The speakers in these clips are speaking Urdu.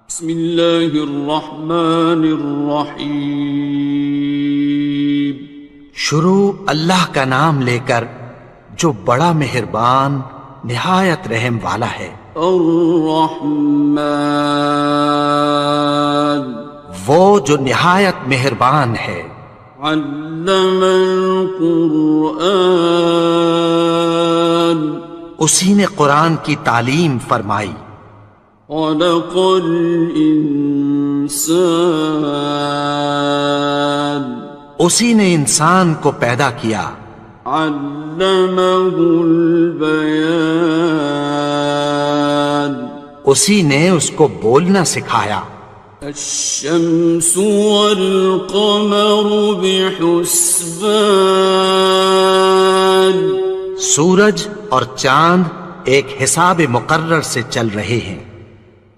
بسم اللہ الرحمن الرحیم۔ شروع اللہ کا نام لے کر جو بڑا مہربان نہایت رحم والا ہے۔ الرحمن، وہ جو نہایت مہربان ہے۔ علم القرآن، اسی نے قرآن کی تعلیم فرمائی۔ خلق الانسان، اسی نے انسان کو پیدا کیا۔ علمہ البیان، اسی نے اس کو بولنا سکھایا۔ الشمس والقمر بحسبان، سورج اور چاند ایک حساب مقرر سے چل رہے ہیں۔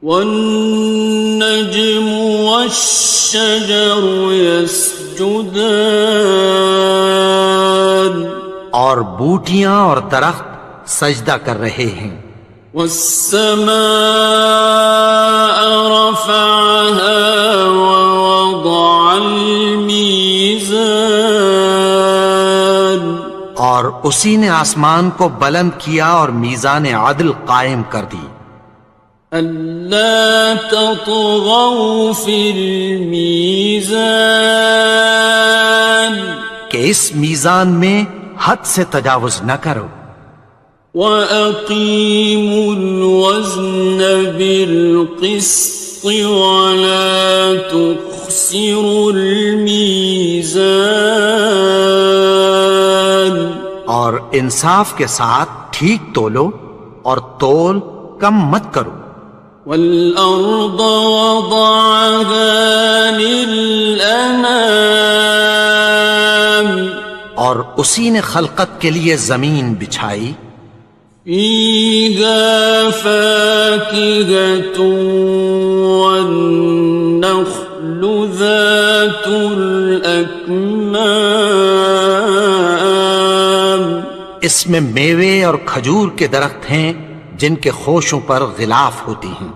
والنجم والشجر يسجدان، اور بوٹیاں اور درخت سجدہ کر رہے ہیں۔ والسماء رفعها ووضع الميزان، اور اسی نے آسمان کو بلند کیا اور میزان عدل قائم کر دی۔ ألا تطغوا في الميزان، کہ اس میزان میں حد سے تجاوز نہ کرو۔ وَأَقِيمُوا الْوَزْنَ بِالْقِسْطِ وَلَا تُخْسِرُوا الْمِيزَانَ، اور انصاف کے ساتھ ٹھیک تولو اور تول کم مت کرو۔ وَالْأَرْضَ وَضَعَهَا لِلْأَنَامِ، اور اسی نے خلقت کے لیے زمین بچھائی۔ فِيهَا فَاكِهَةٌ وَالنَّخْلُ ذَاتُ الْأَكْمَامِ، اس میں میوے اور کھجور کے درخت ہیں جن کے خوشوں پر غلاف ہوتی ہیں۔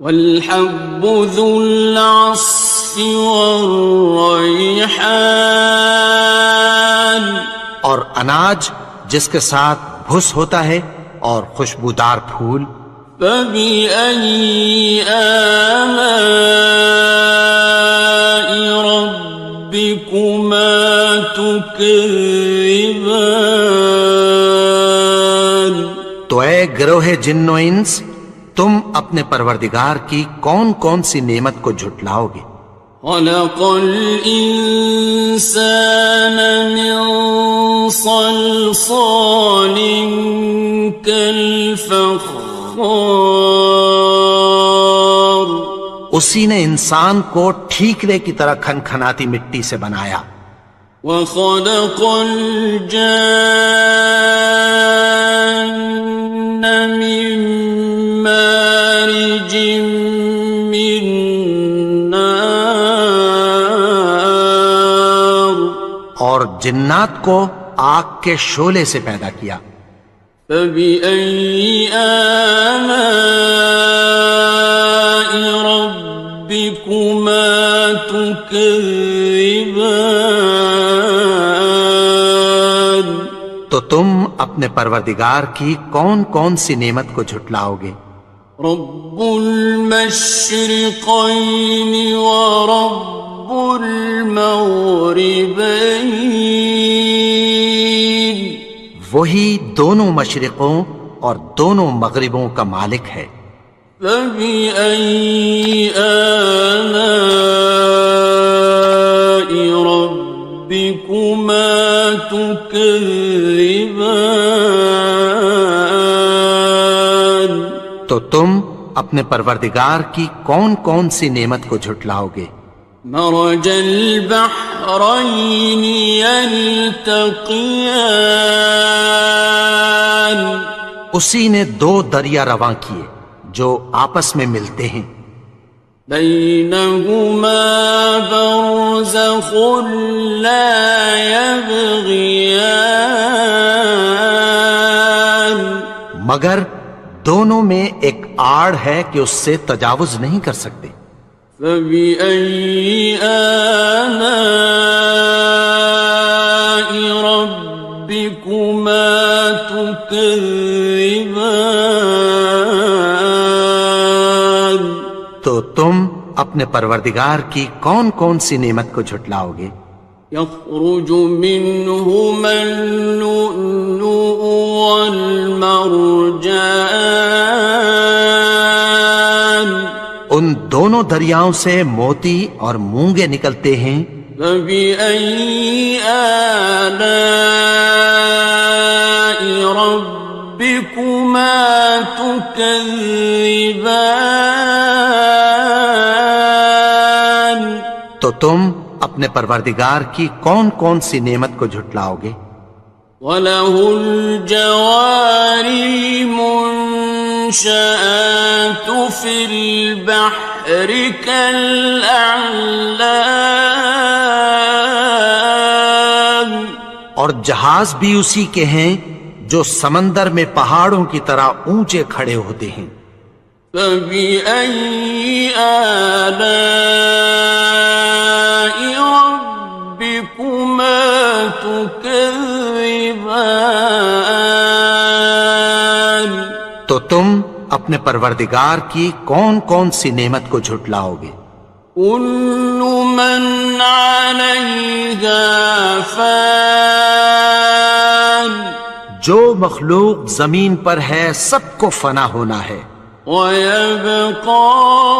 وَالْحَبُّ ذُو الْعَصْفِ وَالرَّيْحَانِ، اور اناج جس کے ساتھ بھس ہوتا ہے اور خوشبودار پھول۔ فَبِأَيِّ آلَاءِ رَبِّكُمَا تُكَذِّبَانِ، تو اے گروہ جن و انس، تم اپنے پروردگار کی کون کون سی نعمت کو جھٹلاؤ گے؟ خَلَقَ الْإِنسَانَ مِنْ صَلْصَالٍ كَالْفَخَّارِ، اسی نے انسان کو ٹھیکرے کی طرح کھنکھناتی مٹی سے بنایا۔ وَخَلَقَ الْجَانَّ مِن مَّارِجٍ مِّن نَّارٍ، اور جنات کو آگ کے شعلے سے پیدا کیا۔ فَبِأَيِّ آلَاءِ رَبِّكُمَا تُكَذِّبَانِ، تو تم اپنے پروردگار کی کون کون سی نعمت کو جھٹلاؤ گے؟ رب المشرقین ورب المغربین، وہی دونوں مشرقوں اور دونوں مغربوں کا مالک ہے۔ فَبِأَيِّ آلَاءِ رَبِّكُمَا تُكَذِّبَانِ، تو تم اپنے پروردگار کی کون کون سی نعمت کو جھٹلاؤ گے؟ مرج البحرین یلتقیان، اسی نے دو دریا رواں کیے جو آپس میں ملتے ہیں۔ بینہما برزخ لا یبغیان، مگر دونوں میں ایک آڑ ہے کہ اس سے تجاوز نہیں کر سکتے۔ فَبِأَيِّ آلَاءِ رَبِّكُمَا تُكَذِّبَانِ؟ تو تم اپنے پروردگار کی کون کون سی نعمت کو جھٹلاؤ گے؟ يَخْرُجُ مِنْهُمَا اللُّؤْلُؤُ وَالْمَرْجَانُ، ان دونوں دریاؤں سے موتی اور مونگے نکلتے ہیں۔ فَبِأَيِّ آلَاءِ رَبِّكُمَا تُكَذِّبَانِ؟ تو تم اپنے پروردگار کی کون کون سی نعمت کو جھٹلاؤ گے؟ وَلَهُ الْجَوَارِ الْمُنشَآتُ فِي الْبَحْرِ كَالْأَعْلَامِ، اور جہاز بھی اسی کے ہیں جو سمندر میں پہاڑوں کی طرح اونچے کھڑے ہوتے ہیں۔ فَبِأَيِّ آلَاءِ رَبِّكُمَا تُكَذِّبَانِ؟ تو تم اپنے پروردگار کی کون کون سی نعمت کو جھٹلاؤ گے؟ كُلُّ مَنْ عَلَيْهَا فَانٍ، جو مخلوق زمین پر ہے سب کو فنا ہونا ہے۔ وَيَبْقَى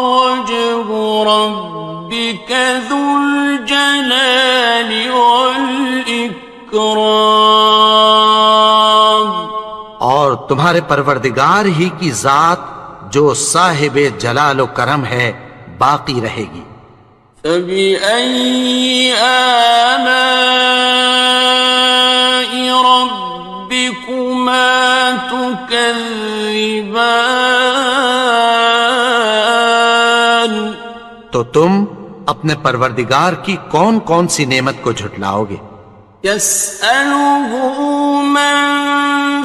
وَجْهُ رَبِّكَ ذُو الْجَلَالِ وَالْإِكْرَامِ، اور تمہارے پروردگار ہی کی ذات جو صاحب جلال و کرم ہے باقی رہے گی۔ فَبِأَيِّ آلَاءِ رَبِّكُمَا تُكَذِّبَانِ؟ تو تم اپنے پروردگار کی کون کون سی نعمت کو جھٹلاؤ گے؟ يَسْأَلُهُ مَن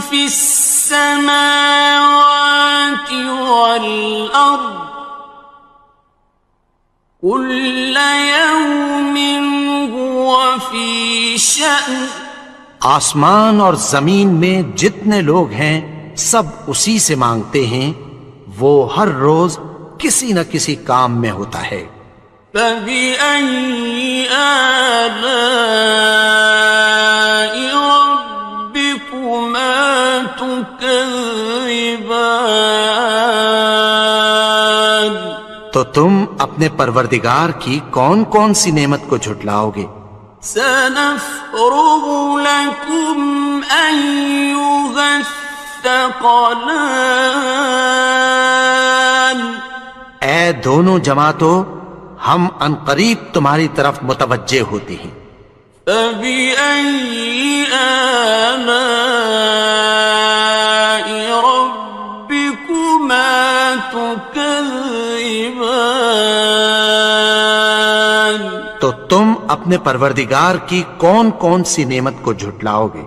فِي السَّمَاوَاتِ وَالْأَرْضِ كُلَّ يَوْمٍ هُوَ فِي شَأْنٍ، آسمان اور زمین میں جتنے لوگ ہیں سب اسی سے مانگتے ہیں، وہ ہر روز کسی نہ کسی کام میں ہوتا ہے۔ فَبِأَيِّ آلَاءِ رَبِّكُمَا تُكَذِّبَانِ؟ تو تم اپنے پروردگار کی کون کون سی نعمت کو جھٹلاؤ گے؟ سَنَفْرُغُ لَكُمْ أَيُّهَ الثَّقَلَانِ، اے دونوں جماعتوں، ہم عنقریب تمہاری طرف متوجہ ہوتے ہیں۔ فَبِأَيِّ آلَاءِ رَبِّكُمَا تُكَذِّبَانِ؟ تو تم اپنے پروردگار کی کون کون سی نعمت کو جھٹلاؤ گے؟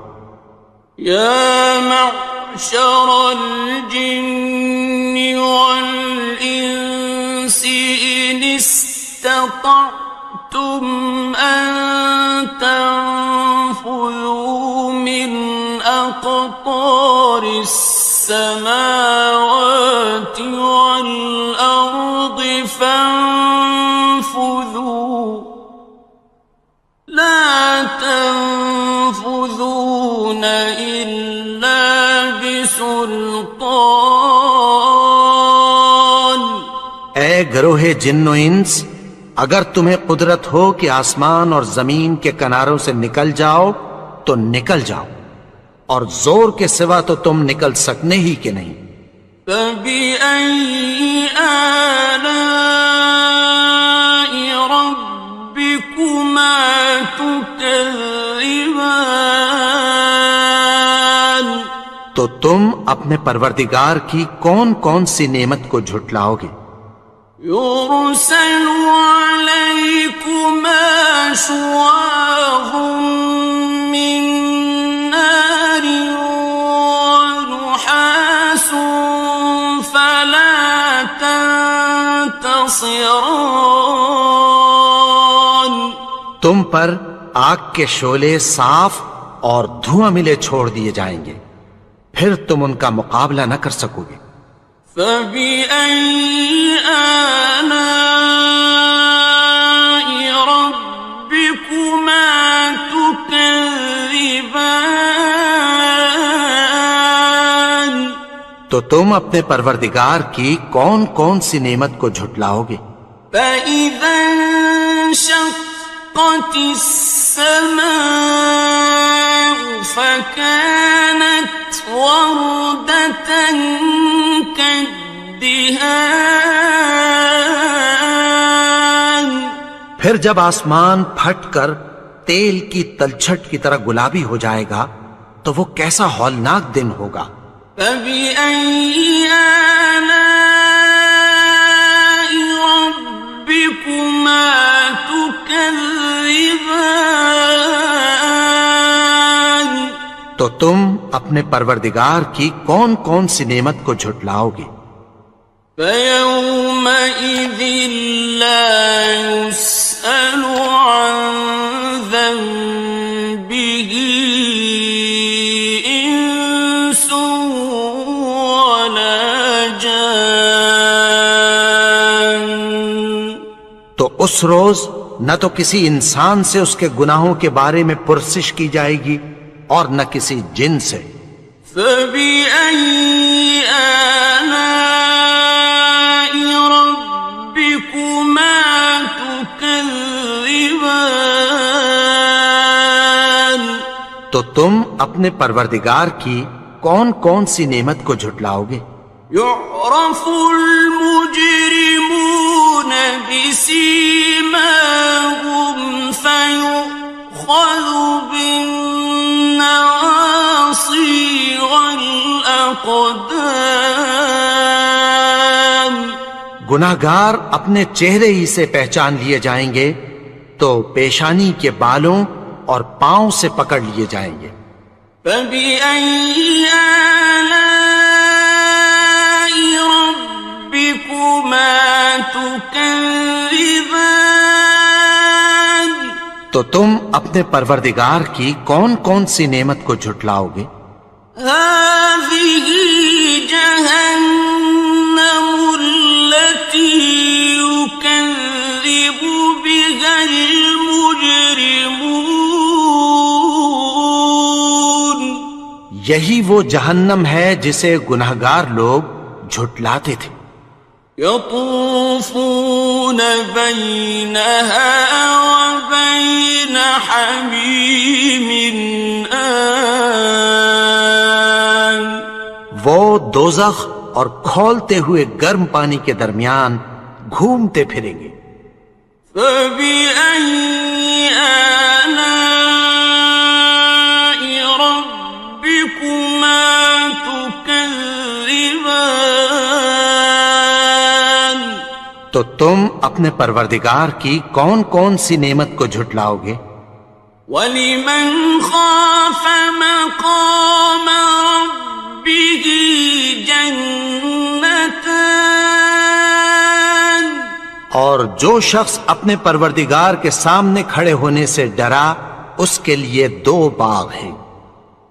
يَا مَعْشَرَ الْجِنِّ وَالْإِنسِ إِنِ اسْتَطَعْتُمْ أَن تَنفُذُوا مِنْ أَقْطَارِ السَّمَاوَاتِ وَالْأَرْضِ فَانفُذُوا لَا تَنفُذُونَ إِلَّا بِسُلْطَانٍ۔ اے گروہ جن و انس، اگر تمہیں قدرت ہو کہ آسمان اور زمین کے کناروں سے نکل جاؤ تو نکل جاؤ، اور زور کے سوا تو تم نکل سکنے ہی کہ نہیں۔ فَبِأَيِّ آلَاءِ رَبِّكُمَا تُكَذِّبَانِ؟ تو تم اپنے پروردگار کی کون کون سی نعمت کو جھٹلاؤ گے؟ يُرْسَلُ عَلَيْكُمَا شُوَاظٌ مِّن نَّارٍ وَنُحَاسٌ فلا تنتصران. تم پر آگ کے شعلے صاف اور دھواں ملے چھوڑ دیے جائیں گے، پھر تم ان کا مقابلہ نہ کر سکو گے۔ فَبِأَيِّ آلَاءِ رَبِّكُمَا تُكَذِّبَانِ. تو تم اپنے پروردگار کی کون کون سی نعمت کو جھٹلاؤ گے؟ فَإِذَا انشَقَّتِ السَّمَاءُ فَكَانَتْ وَرْدَةً كَالدِّهَانِ. پھر جب آسمان پھٹ کر تیل کی تلچھٹ کی طرح گلابی ہو جائے گا تو وہ کیسا ہولناک دن ہوگا۔ فَبِأَيِّ آلَاءِ رَبِّكُمَا تُكَذِّبَانِ. تو تم اپنے پروردگار کی کون کون سی نعمت کو جھٹلاؤ گے؟ فَيَوْمَئِذٍ لَا يُسْأَلُ عَنْ ذَنبِهِ إِنسٌ وَلَا جَانٌ. تو اس روز نہ تو کسی انسان سے اس کے گناہوں کے بارے میں پرسش کی جائے گی اور نہ کسی جن سے۔ فَبِأَيِّ آلَاءِ رَبِّكُمَا تُكَذِّبَانِ. تو تم اپنے پروردگار کی کون کون سی نعمت کو جھٹلاؤ گے؟ يُعْرَفُ الْمُجْرِمُونَ بِسِيمَاهُمْ فَيُؤْخَذُ بِالنَّوَاصِي وَالْأَقْدَامِ. گناہگار اپنے چہرے ہی سے پہچان لیے جائیں گے تو پیشانی کے بالوں اور پاؤں سے پکڑ لیے جائیں گے۔ فَبِأَيِّ آلَاءِ رَبِّكُمَا تُكَذِّبَانِ. تو تم اپنے پروردگار کی کون کون سی نعمت کو جھٹلاؤ گے؟ هَٰذِهِ جَهَنَّمُ الَّتِي يُكَذِّبُ بِهَا الْمُجْرِمُونَ. یہی وہ جہنم ہے جسے گناہگار لوگ جھٹلاتے تھے۔ يَطُوفُونَ بَيْنَهَا وَبَيْنَ حَمِيمٍ آنٍ. وہ دوزخ اور کھولتے ہوئے گرم پانی کے درمیان گھومتے پھریں گے۔ فَبِأَيِّ آلَاءِ رَبِّكُمَا تُكَذِّبَانِ. تو تم اپنے پروردگار کی کون کون سی نعمت کو جھٹلاؤ گے؟ وَلِمَنْ خَافَ مَقَامَ رَبِّهِ جَنَّتَانِ. اور جو شخص اپنے پروردگار کے سامنے کھڑے ہونے سے ڈرا اس کے لیے 2 باغ ہیں۔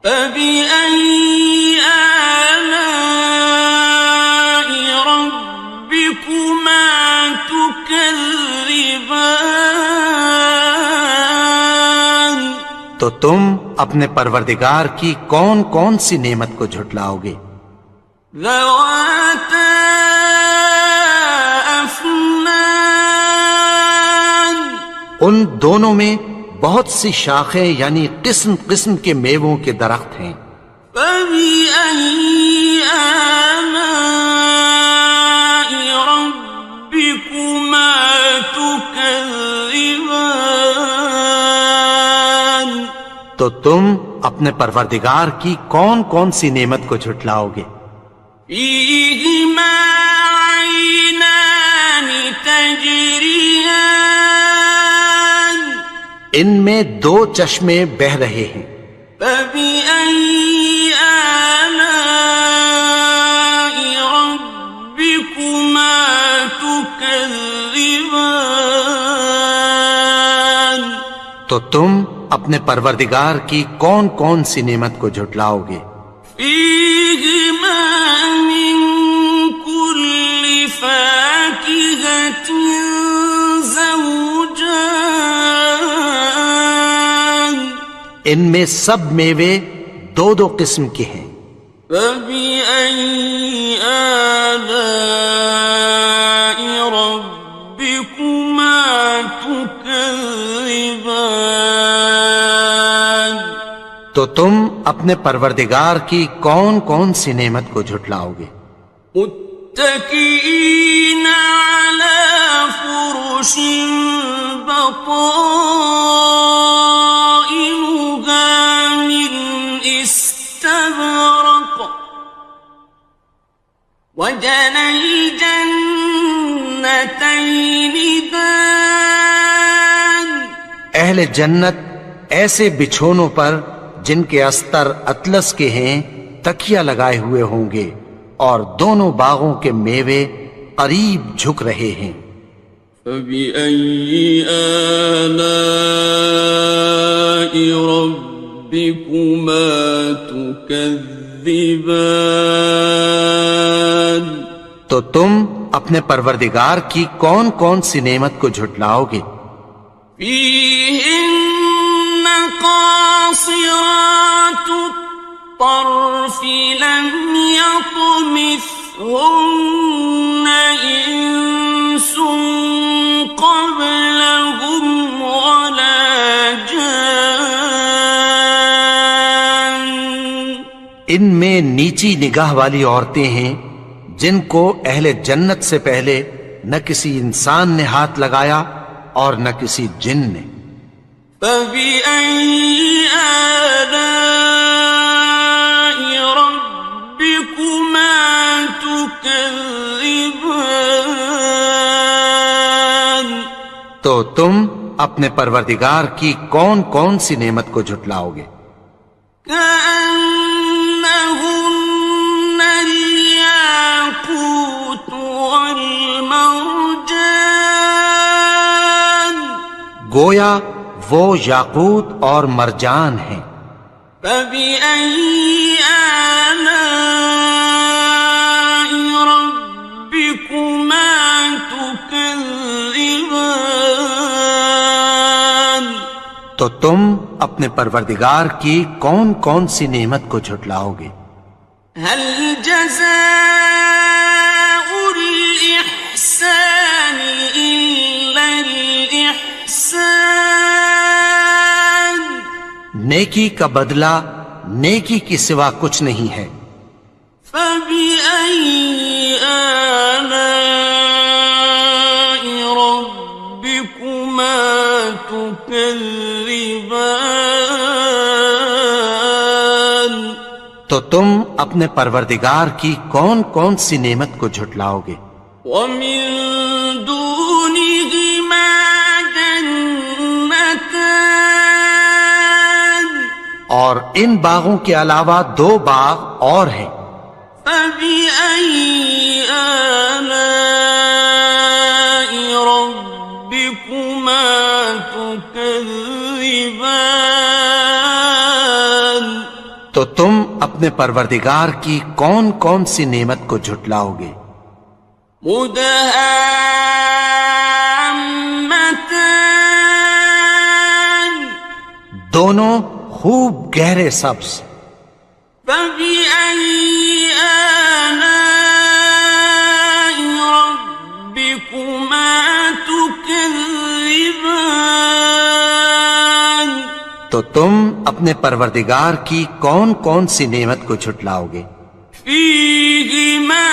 فَبِأَيِّ آلَاءِ رَبِّكُمَا تُكَذِّبَانِ. تو تم اپنے پروردگار کی کون کون سی نعمت کو جھٹلاؤ گے؟ ذَوَاتَا أَفْنَانٍ. ان دونوں میں بہت سی شاخیں یعنی قسم قسم کے میووں کے درخت ہیں۔ فَبِأَيِّ آلَاءِ رَبِّكُمَا تُكَذِّبَانِ. تو تم اپنے پروردگار کی کون کون سی نعمت کو جھٹلاؤ گے؟ فِيهِمَا عَيْنَانِ تَجْرِيَانِ. ان میں 2 چشمے بہہ رہے ہیں۔ فَبِأَيِّ آلَاءِ رَبِّكُمَا تو تم اپنے پروردگار کی کون کون سی نعمت کو جھٹلاؤ گے؟ فيهما من كل فاكهة زوجان ان میں سب میوے دو دو قسم کے ہیں۔ فبأي آلاء ربكما تكذبان تو تم اپنے پروردگار کی کون کون سی نعمت کو جھٹلاؤ گے؟ متكئين على فرش بطائنها من استبرق وجنى الجنتين دان اہل جنت ایسے بچھونوں پر جن کے استر اطلس کے ہیں تکیہ لگائے ہوئے ہوں گے، اور دونوں باغوں کے میوے قریب جھک رہے ہیں۔ فبأي آلاء ربكما تكذبان تو تم اپنے پروردگار کی کون کون سی نعمت کو جھٹلاؤ گے؟ فيهن قاصرات الطرف لم يطمثهن إنس قبلهم ولا جان ان میں نیچی نگاہ والی عورتیں ہیں جن کو اہل جنت سے پہلے نہ کسی انسان نے ہاتھ لگایا اور نہ کسی جن نے۔ فبأي آلاء ربكما تكذبان تو تم اپنے پروردگار کی کون کون سی نعمت کو جھٹلاؤ گے؟ كأنهن الياقوت والمرجان گویا وہ یاقوت اور مرجان ہیں۔ فبأي آلاء ربكما تكذبان تو تم اپنے پروردگار کی کون کون سی نعمت کو جھٹلاؤ گے؟ هل جزاء الإحسان إلا الإحسان نیکی کا بدلہ نیکی کی سوا کچھ نہیں ہے۔ فبأي آلاء ربكما تكذبان تو تم اپنے پروردگار کی کون کون سی نعمت کو جھٹلاؤ گے؟ ومن دونهما جنتان اور ان باغوں کے علاوہ دو باغ اور ہیں۔ فبأي آلاء ربكما تكذبان تو تم اپنے پروردگار کی کون کون سی نعمت کو جھٹلاؤ گے؟ مدهامتان دونوں خوب گہرے سبز۔ فبأي آلاء ربكما تكذبان تو تم اپنے پروردگار کی کون کون سی نعمت کو جھٹلاؤ گے؟ فيهما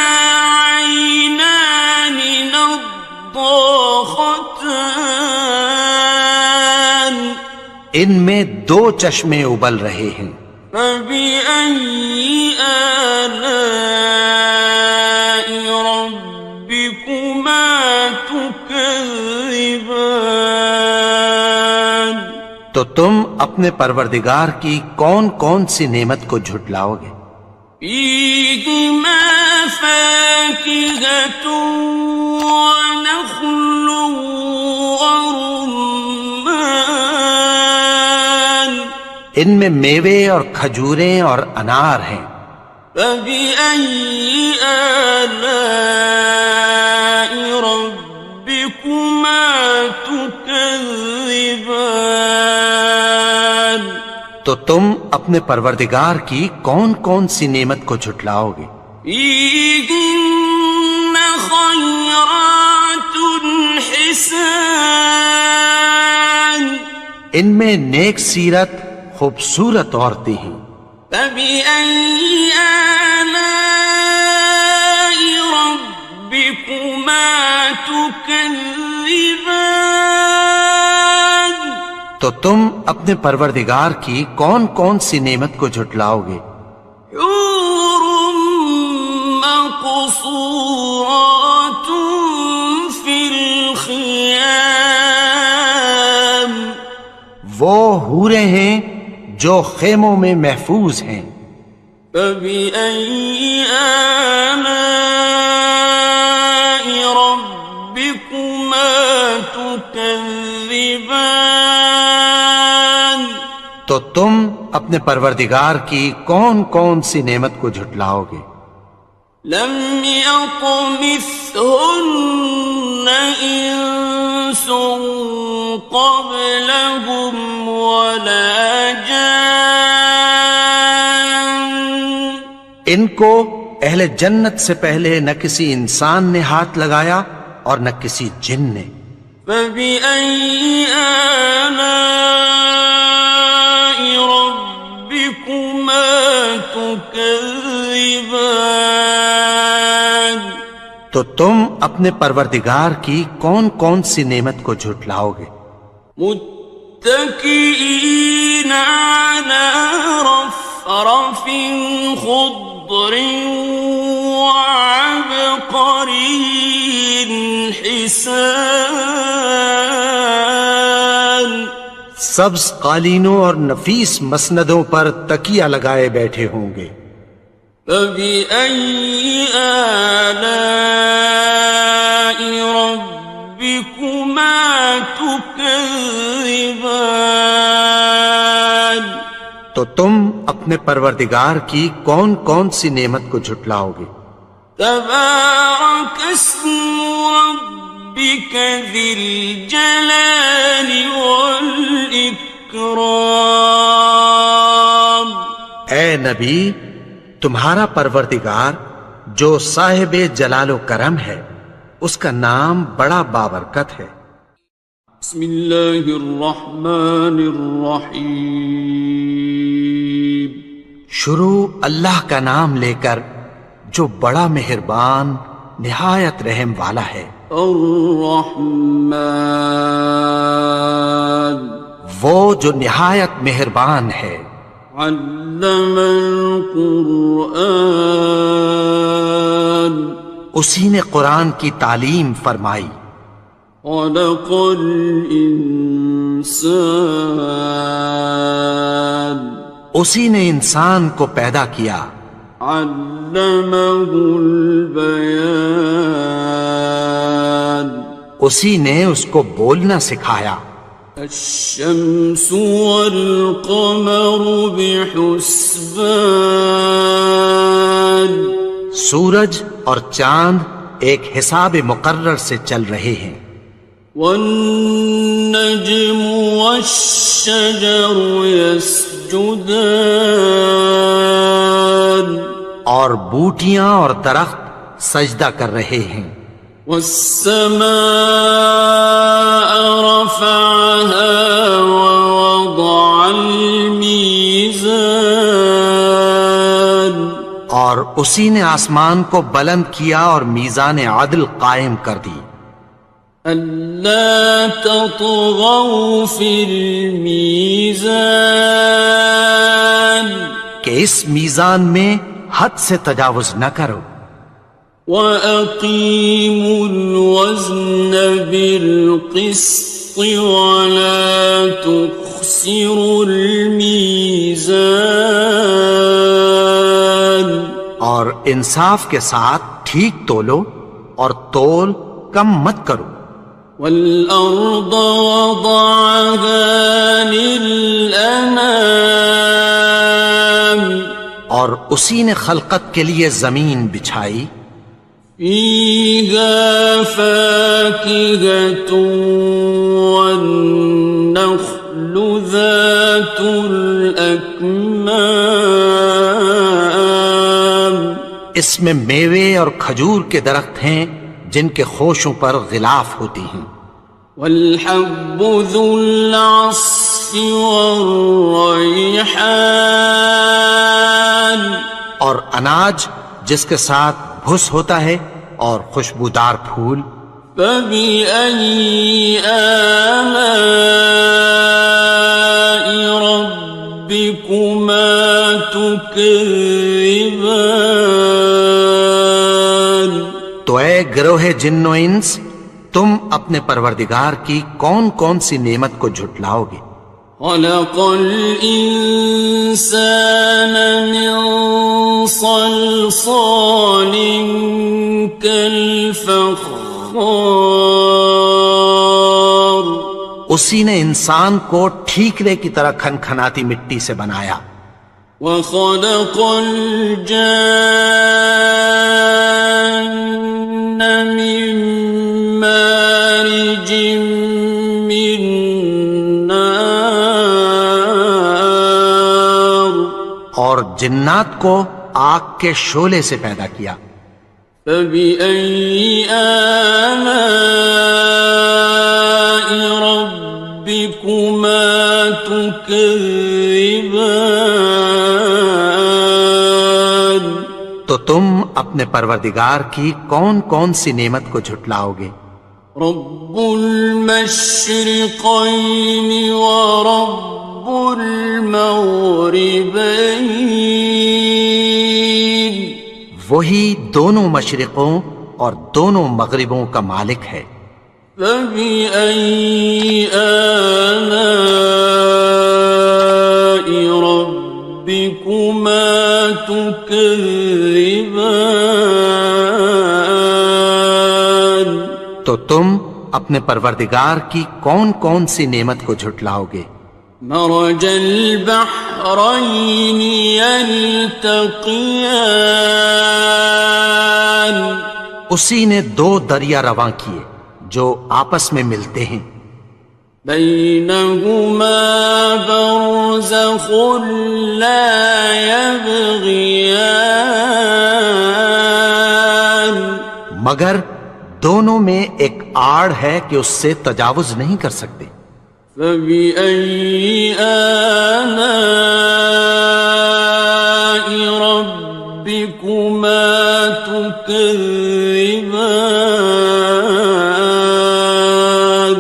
عينان نضاختان ان میں دو چشمے ابل رہے ہیں۔ فبأي آلاء ربكما تكذبان تو تم اپنے پروردگار کی کون کون سی نعمت کو جھٹلاؤ گے؟ فيهما فاكهة ونخل ورمان ان میں میوے اور کھجوریں اور انار ہیں۔ فبأي آلاء ربكما تكذبان؟ تو تم اپنے پروردگار کی کون کون سی نعمت کو جھٹلاؤ گے؟ فيهن خيرات حسان، ان میں نیک سیرت خوبصورت عورتیں ہیں۔ فبأي آلاء ربكما تكذبان؟ تو تم اپنے پروردگار کی کون کون سی نعمت کو جھٹلاؤ گے؟ حور مقصورات في الخيام، وہ حوریں ہیں جو خیموں میں محفوظ ہیں۔ فبأي آلاء ربكما تكذبان؟ تو تم اپنے پروردگار کی کون کون سی نعمت کو جھٹلاؤ گے؟ لم يطمثهن إنس قبلهم ولا جان، ان کو اہل جنت سے پہلے نہ کسی انسان نے ہاتھ لگایا اور نہ کسی جن نے۔ فبأي آلاء ربكما تكذبان؟ تو تم اپنے پروردگار کی کون کون سی نعمت کو جھٹلاؤ گے؟ متكئين على رفرف خضر وعبقري حسان، سبز قالینوں اور نفیس مسندوں پر تکیہ لگائے بیٹھے ہوں گے۔ فبأي آلاء ربكما تكذبان؟ تو تم اپنے پروردگار کی کون کون سی نعمت کو جھٹلاؤ گے؟ تبارك اسم ربك ذي الجلال والإكرام۔ اے نبی، تمہارا پروردگار جو صاحب جلال و کرم ہے، اس کا نام بڑا بابرکت ہے۔ بسم اللہ الرحمن الرحیم۔ شروع اللہ کا نام لے کر جو بڑا مہربان نہایت رحم والا ہے۔ الرحمن، وہ جو نہایت مہربان ہے۔ علم القرآن، اسی نے قرآن کی تعلیم فرمائی۔ خلق الانسان، اسی نے انسان کو پیدا کیا۔ علمہ البیان، اسی نے اس کو بولنا سکھایا۔ الشمس والقمر بحسبان، سورج اور چاند ایک حساب مقرر سے چل رہے ہیں۔ والنجم والشجر يسجدان، اور بوٹیاں اور درخت سجدہ کر رہے ہیں۔ والسماء رفعها ووضع الميزان، اور اسی نے آسمان کو بلند کیا اور میزان عدل قائم کر دی۔ ألا تطغوا في الميزان، کہ اس میزان میں حد سے تجاوز نہ کرو۔ وَأَقِيمُوا الْوَزْنَ بِالْقِسْطِ وَلَا تُخْسِرُوا الْمِيزَانَ، اور انصاف کے ساتھ ٹھیک تولو اور تول کم مت کرو۔ والأرض وضعها للأنام اور اسی نے خلقت کے لیے زمین بچھائی، فيها فاكهة والنخل ذات الأكمام اس میں میوے اور کھجور کے درخت ہیں جن کے خوشوں پر غلاف ہوتی ہیں، والحب ذو العصف والريحان اور اناج جس کے ساتھ بھس ہوتا ہے اور خوشبودار پھول۔ فبأي آلاء ربكما تكذبان تو اے گروہ جن و انس، تم اپنے پروردگار کی کون کون سی نعمت کو جھٹلاؤ گے؟ خلق الإنسان من صلصال كالفخار اسی نے انسان کو ٹھیکرے کی طرح کھنکھناتی مٹی سے بنایا، وخلق الجان من مارج من نار اور جنات کو آگ کے شعلے سے پیدا کیا۔ فبأي آلاء ربكما تكذبان تو تم اپنے پروردگار کی کون کون سی نعمت کو جھٹلاؤ گے؟ رب المشرقين ورب المغربين وہی دونوں مشرقوں اور دونوں مغربوں کا مالک ہے۔ فبأي آلاء ربكما تكذبان تو تم اپنے پروردگار کی کون کون سی نعمت کو جھٹلاؤ گے؟ مرج البحرين يلتقيان اسی نے دو دریا رواں کیے جو آپس میں ملتے ہیں، بينهما برزخ لا يبغيان مگر دونوں میں ایک آڑ ہے کہ اس سے تجاوز نہیں کر سکتے۔ فبأي آلاء ربكما تكذبان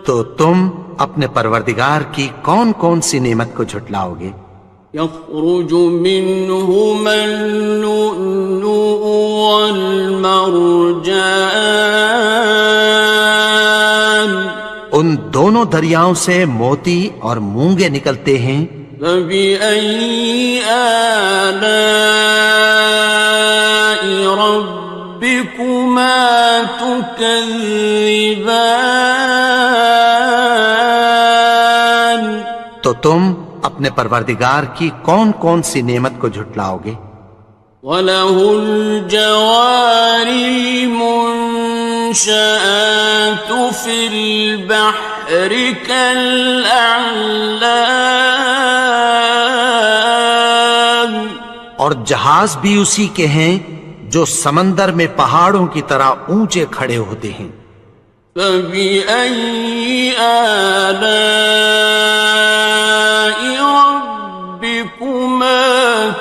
تو تم اپنے پروردگار کی کون کون سی نعمت کو جھٹلاؤ گے؟ يخرج منهما اللؤلؤ والمرجان ان دونوں دریاؤں سے موتی اور مونگے نکلتے ہیں۔ فبأي آلاء ربكما تكذبان تو تم اپنے پروردگار کی کون کون سی نعمت کو جھٹلاؤ گے؟ وَلَهُ الْجَوَارِ الْمُنشَآتُ فِي الْبَحْرِ كَالْأَعْلَامِ اور جہاز بھی اسی کے ہیں جو سمندر میں پہاڑوں کی طرح اونچے کھڑے ہوتے ہیں۔ فبأي آلاء ربكما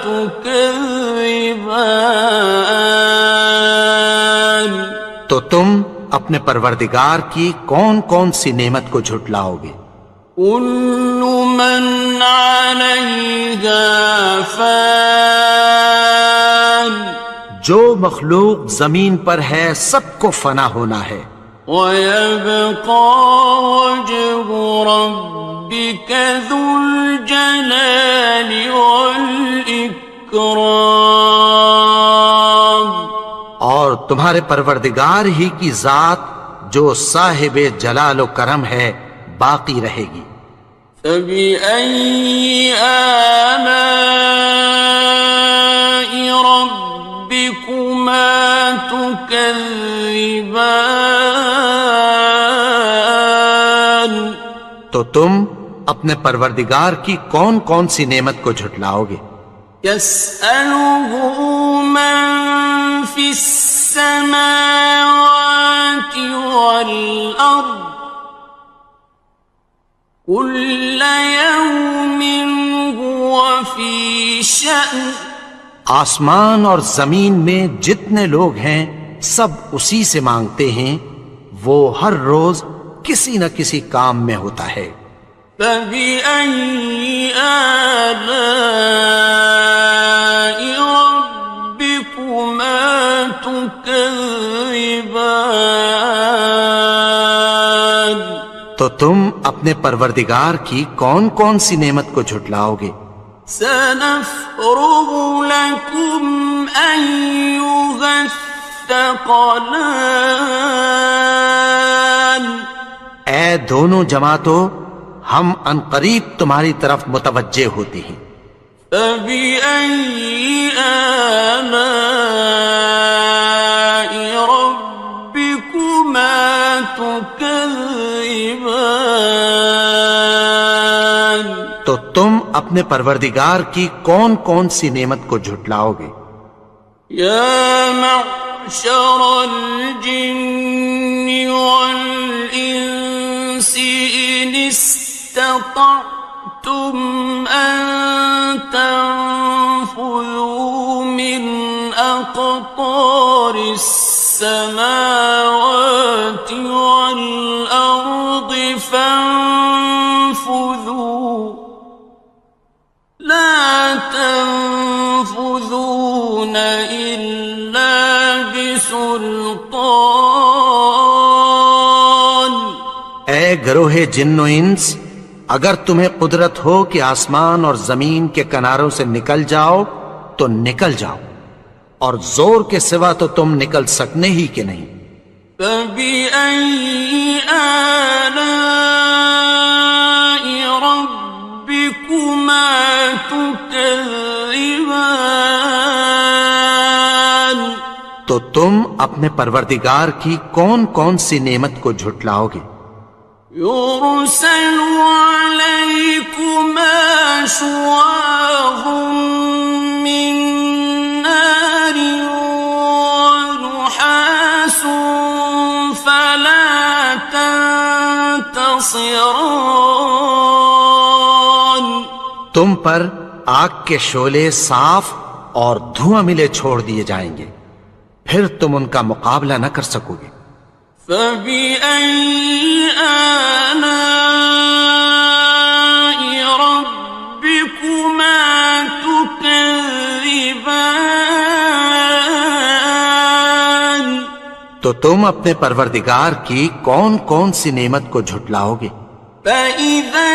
تكذبان تو تم اپنے پروردگار کی کون کون سی نعمت کو جھٹلاؤ گے؟ كل من عليها فان جو مخلوق زمین پر ہے سب کو فنا ہونا ہے، ويبقى وجه ربك ذو الجلال والإكرام اور تمہارے پروردگار ہی کی ذات جو صاحب جلال و کرم ہے باقی رہے گی۔ فَبِأَيِّ آلَاءِ رَبِّكُمَا تُكَذِّبَانِ؟ تو تم اپنے پروردگار کی کون کون سی نعمت کو جھٹلاؤ گے؟ يَسْأَلُهُ مَن فِي السَّمَاوَاتِ وَالْأَرْضِ كُلَّ يَوْمٍ هُوَ فِي شَأْنٍ۔ آسمان اور زمین میں جتنے لوگ ہیں سب اسی سے مانگتے ہیں، وہ ہر روز کسی نہ کسی کام میں ہوتا ہے۔ فَبِأَيِّ آلَاءِ رَبِّكُمَا تُكَذِّبَانِ؟ تو تم اپنے پروردگار کی کون کون سی نعمت کو جھٹلاؤ گے؟ سَنَفْرُغُ لَكُمْ أَيُّهَ الثَّقَلَانِ۔ اے دونوں جماعتوں، ہم عنقریب تمہاری طرف متوجہ ہوتے ہیں۔ فَبِأَيِّ آلَاءِ رَبِّكُمَا تُكَذِّبَانِ؟ تو تم اپنے پروردگار کی کون کون سی نعمت کو جھٹلاؤ گے؟ يَا مَعْشَرَ الْجِنِّ وَالْإِنسِ إِنِ اسْتَطَعْتُمْ أَن تَنفُذُوا مِنْ أَقْطَارِ السَّمَاوَاتِ وَالْأَرْضِ فَانفُذُوا لَا تَنفُذُونَ إِلَّا بِسُلْطَانٍ۔ اے گروہ جن و انس، اگر تمہیں قدرت ہو کہ آسمان اور زمین کے کناروں سے نکل جاؤ تو نکل جاؤ، اور زور کے سوا تو تم نکل سکنے ہی کہ نہیں۔ فَبِأَيِّ آلَاءِ رَبِّكُمَا تُكَذِّبَانِ؟ تو تم اپنے پروردگار کی کون کون سی نعمت کو جھٹلاؤ گے؟ يُرْسَلُ عَلَيْكُمَا شُوَاظٌ مِّن نَّارٍ وَنُحَاسٌ فَلَا تَنتَصِرَانِ۔ تم پر آگ کے شعلے صاف اور دھواں ملے چھوڑ دیے جائیں گے، پھر تم ان کا مقابلہ نہ کر سکو گے۔ فَبِأَيِّ آلَاءِ رَبِّكُمَا تُكَذِّبَانِ؟ تو تم اپنے پروردگار کی کون کون سی نعمت کو جھٹلاؤ گے؟ فَإِذَا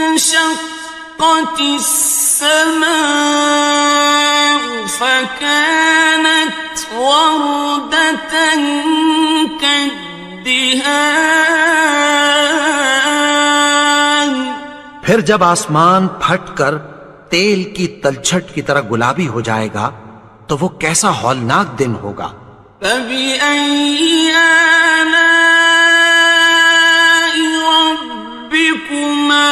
انشَقَّتِ السَّمَاءُ فَكَانَتْ وَرْدَةً كَالدِّهَانِ۔ پھر جب آسمان پھٹ کر تیل کی تلچھٹ کی طرح گلابی ہو جائے گا تو وہ کیسا ہولناک دن ہوگا۔ فَبِأَيِّ آلَاءِ رَبِّكُمَا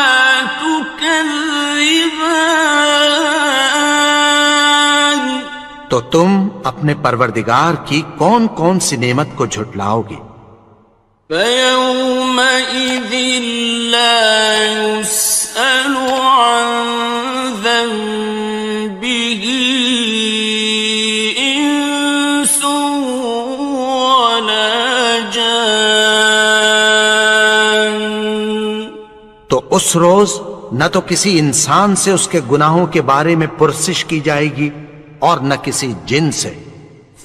تُكَذِّبَانِ؟ تو تم اپنے پروردگار کی کون کون سی نعمت کو جھٹلاؤ گے؟ فَيَوْمَئِذٍ لَا يُسْأَلُ عَن ذَنبِهِ إِنسٌ وَلَا جَانٌ۔ تو اس روز نہ تو کسی انسان سے اس کے گناہوں کے بارے میں پرسش کی جائے گی اور نہ کسی جن سے۔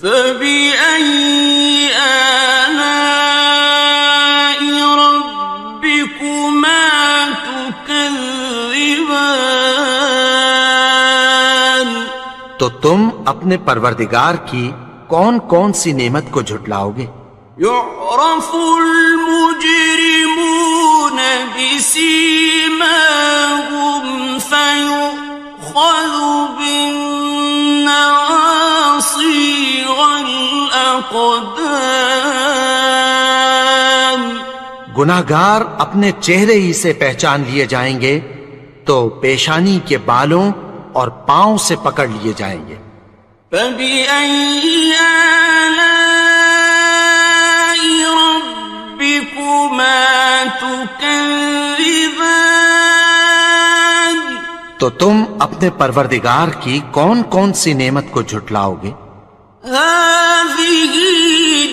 فَبِأَيِّ آلَاءِ رَبِّكُمَا تُكَذِّبَانِ؟ تو تم اپنے پروردگار کی کون کون سی نعمت کو جھٹلاؤ گے؟ يعرف المجرمون بسيماهم فيؤخذ بالنواصي والأقدام. گناہگار اپنے چہرے ہی سے پہچان لیے جائیں گے تو پیشانی کے بالوں اور پاؤں سے پکڑ لیے جائیں گے. فَبِأَيِّ آلَاءِ رَبِّكُمَا تُكَذِّبَانِ. تو تم اپنے پروردگار کی کون کون سی نعمت کو جھٹلاؤ گے؟ هَٰذِهِ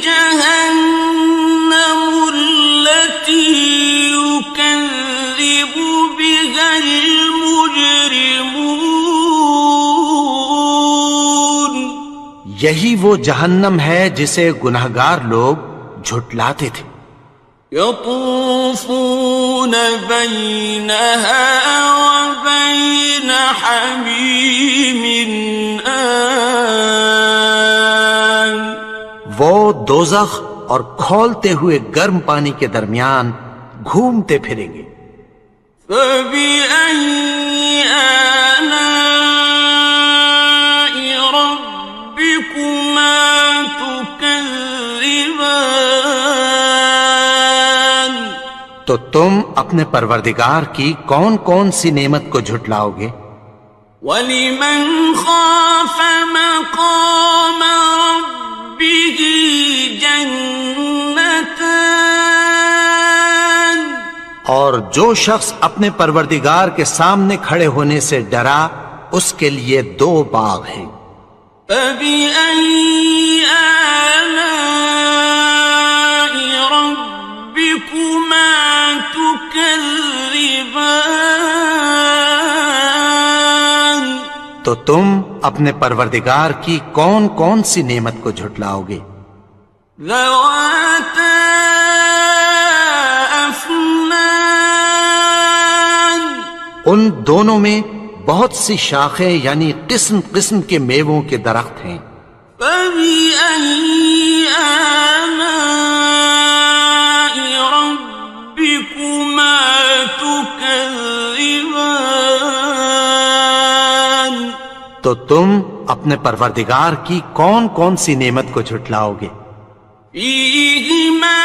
جَهَنَّمُ الَّتِي يُكَذِّبُ بِهَا الْمُجْرِمُونَ. یہی وہ جہنم ہے جسے گناہگار لوگ جھٹلاتے تھے. يطوفون بينها وبين حميم آن. وہ دوزخ اور کھولتے ہوئے گرم پانی کے درمیان گھومتے پھریں گے. فبأي آلاء ربكما تكذبان. تو تم اپنے پروردگار کی کون کون سی نعمت کو جھٹلاؤ گے؟ وَلِمَنْ خَافَ مَقَامَ رَبِّهِ جَنَّتَانِ. اور جو شخص اپنے پروردگار کے سامنے کھڑے ہونے سے ڈرا اس کے لیے 2 باغ ہیں. فَبِأَيِّ آلَاءِ رَبِّكُمَا تُكَذِّبَانِ. تو تم اپنے پروردگار کی کون کون سی نعمت کو جھٹلاؤ گے؟ ذَوَاتَا أَفْنَانٍ. ان دونوں میں بہت سی شاخیں یعنی قسم قسم کے میووں کے درخت ہیں. فَبِأَيِّ آلَاءِ رَبِّكُمَا تُكَذِّبَانِ. تو تم اپنے پروردگار کی کون کون سی نعمت کو جھٹلاؤ گے؟ فِيهِمَا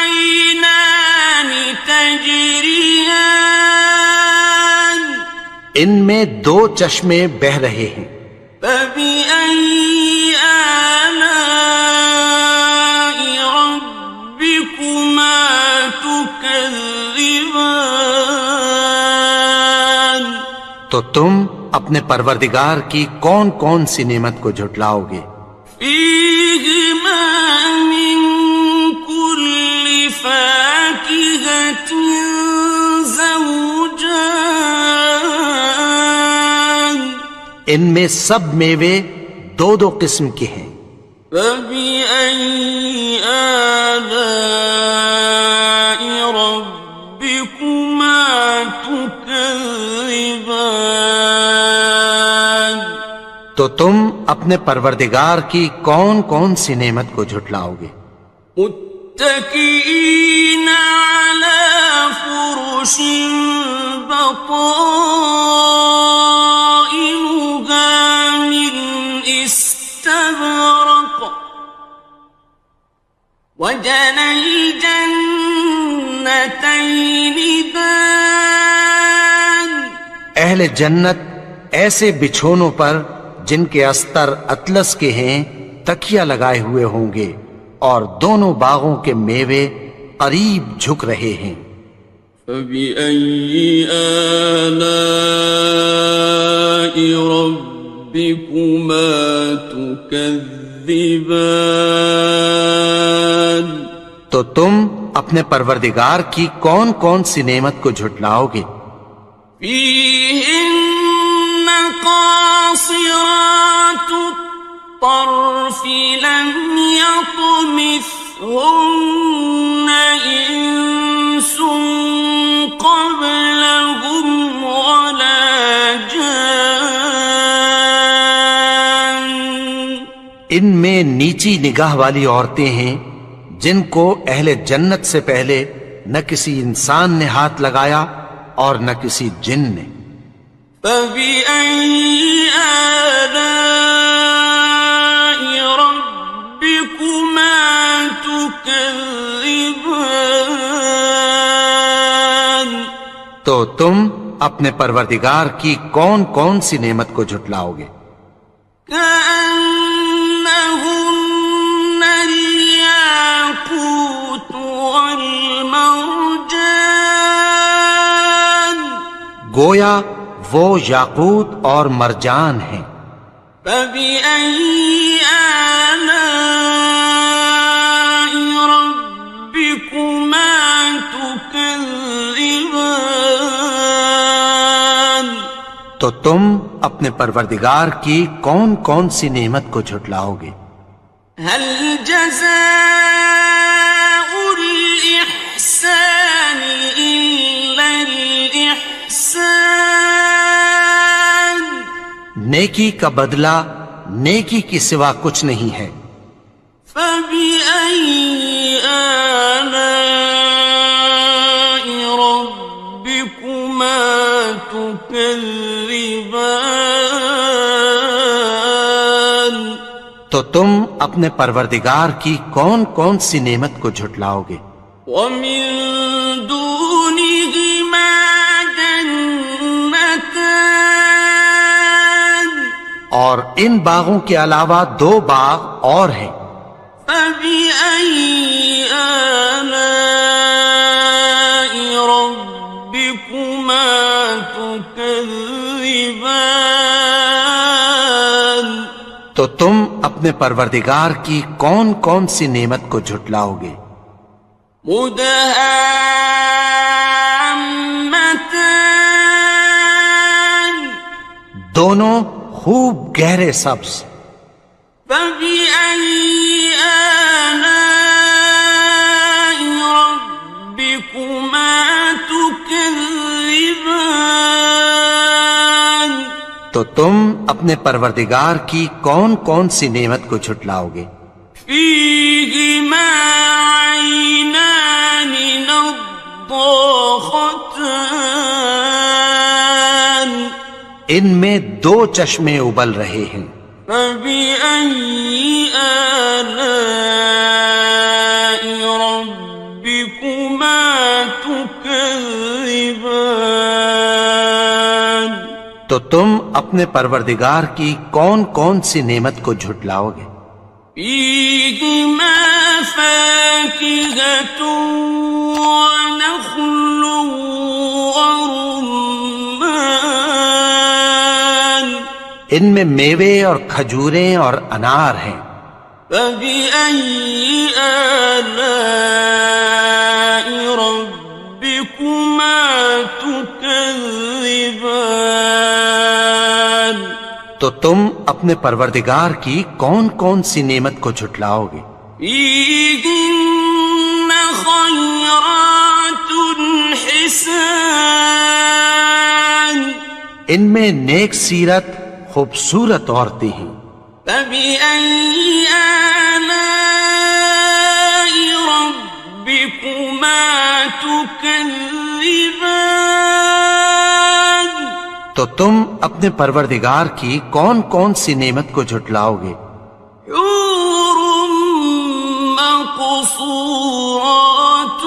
عَيْنَانِ تَجْرِيَانِ. ان میں 2 چشمے بہہ رہے ہیں. فَبِأَيِّ آلَاءِ رَبِّكُمَا تُكَذِّبَانِ. تو تم اپنے پروردگار کی کون کون سی نعمت کو جھٹلاؤ گے؟ فِيهِمَا مِن كُلِّ فَاكِهَةٍ زَوْجَانِ. ان میں سب میوے 2 قسم کے ہیں. فَبِأَيِّ آلَاءِ رَبِّكُمَا تُكَذِّبَانِ. تو تم اپنے پروردگار کی کون کون سی نعمت کو جھٹلاؤ گے؟ متكئين على فرش بطائنها من استبرق وجنى الجنتين دان. اہل جنت ایسے بچھونوں پر جن کے استر اطلس کے ہیں تکیہ لگائے ہوئے ہوں گے اور دونوں باغوں کے میوے قریب جھک رہے ہیں. فَبِأَيِّ آلَاءِ رَبِّكُمَا تُكَذِّبَانِ. تو تم اپنے پروردگار کی کون کون سی نعمت کو جھٹلاؤ گے؟ فِيهِنَّ قَاصِرَاتُ الطَّرْفِ لَمْ يَطْمِثْهُنَّ إِنسٌ قَبْلَهُمْ وَلَا جَانٌّ. ان میں نیچی نگاہ والی عورتیں ہیں جن کو اہل جنت سے پہلے نہ کسی انسان نے ہاتھ لگایا اور نہ کسی جن نے. فَبِأَيِّ آلَاءِ رَبِّكُمَا تُكَذِّبَانِ. تو تم اپنے پروردگار کی کون کون سی نعمت کو جھٹلاؤ گے؟ كأنهن الياقوت والمرجان. گویا وہ یاقوت اور مرجان ہیں. فبأي آلاء ربكما تكذبان. تو تم اپنے پروردگار کی کون کون سی نعمت کو جھٹلاؤ گے؟ هل جزاء الإحسان إلا الإحسان. نیکی کا بدلہ نیکی کی سوا کچھ نہیں ہے. فبأي آلاء ربكما تكذبان. تو تم اپنے پروردگار کی کون کون سی نعمت کو جھٹلاؤ گے؟ ومن دونهما جنتان. اور ان باغوں کے علاوہ 2 باغ اور ہیں. فبأي آلاء ربكما تكذبان. تو تم اپنے پروردگار کی کون کون سی نعمت کو جھٹلاؤ گے؟ مدهامتان. دونوں خوب گہرے سبز. فبأي آلاء ربكما تكذبان. تو تم اپنے پروردگار کی کون کون سی نعمت کو جھٹلاؤ گے؟ فيهما عينان نضاختان. ان میں 2 چشمے ابل رہے ہیں. فبأي آلاء ربكما تكذبان. تو تم اپنے پروردگار کی کون کون سی نعمت کو جھٹلاؤ گے؟ فيهما فاكهة ونخل ورمان. ان میں میوے اور کھجوریں اور انار ہیں. فبأي آلاء ربكما تكذبان. تو تم اپنے پروردگار کی کون کون سی نعمت کو جھٹلاؤ گے؟ فيهن خيرات حسان. ان میں نیک سیرت خوبصورت عورتیں ہیں. فبأي آلاء ربكما تكذبان. تو تم اپنے پروردگار کی کون کون سی نعمت کو جھٹلاؤ گے؟ حور مقصورات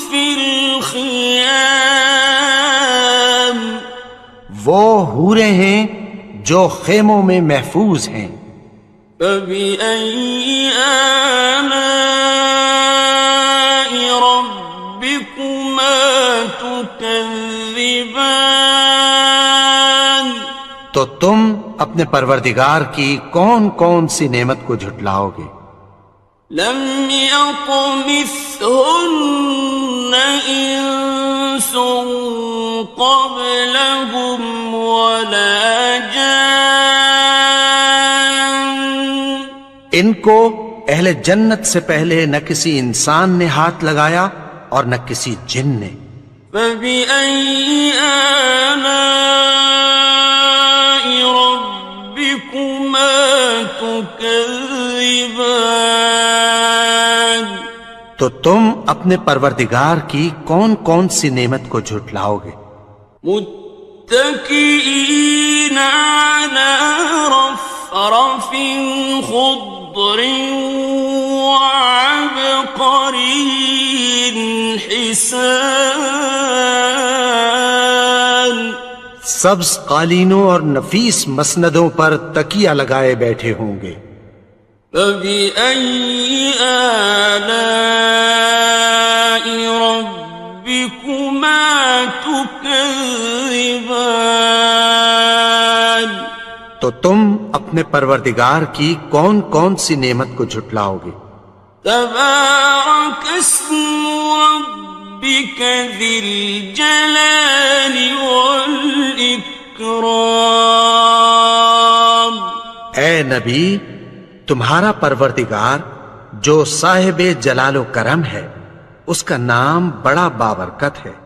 في الخيام. وہ حوریں ہیں جو خیموں میں محفوظ ہیں. فبأي آلاء ربكما تكذبان. تو تم اپنے پروردگار کی کون کون سی نعمت کو جھٹلاؤ گے؟ لم يطمثهن إنس قبلهم ولا جان. ان کو اہل جنت سے پہلے نہ کسی انسان نے ہاتھ لگایا اور نہ کسی جن نے. فبأي آلاء ربكما تكذبان. تو تم اپنے پروردگار کی کون کون سی نعمت کو جھٹلاؤ گے؟ متكئين على رفرف خضر وعبقري حسان، سبز قالینوں اور نفیس مسندوں پر تکیہ لگائے بیٹھے ہوں گے۔ فبأي آلاء ربكما تكذبان، تو تم اپنے پروردگار کی کون کون سی نعمت کو جھٹلاؤ گے؟ تبارك اسم ربك ذي الجلال والإكرام۔ اے نبی، تمہارا پروردگار جو صاحب جلال و کرم ہے، اس کا نام بڑا بابرکت ہے۔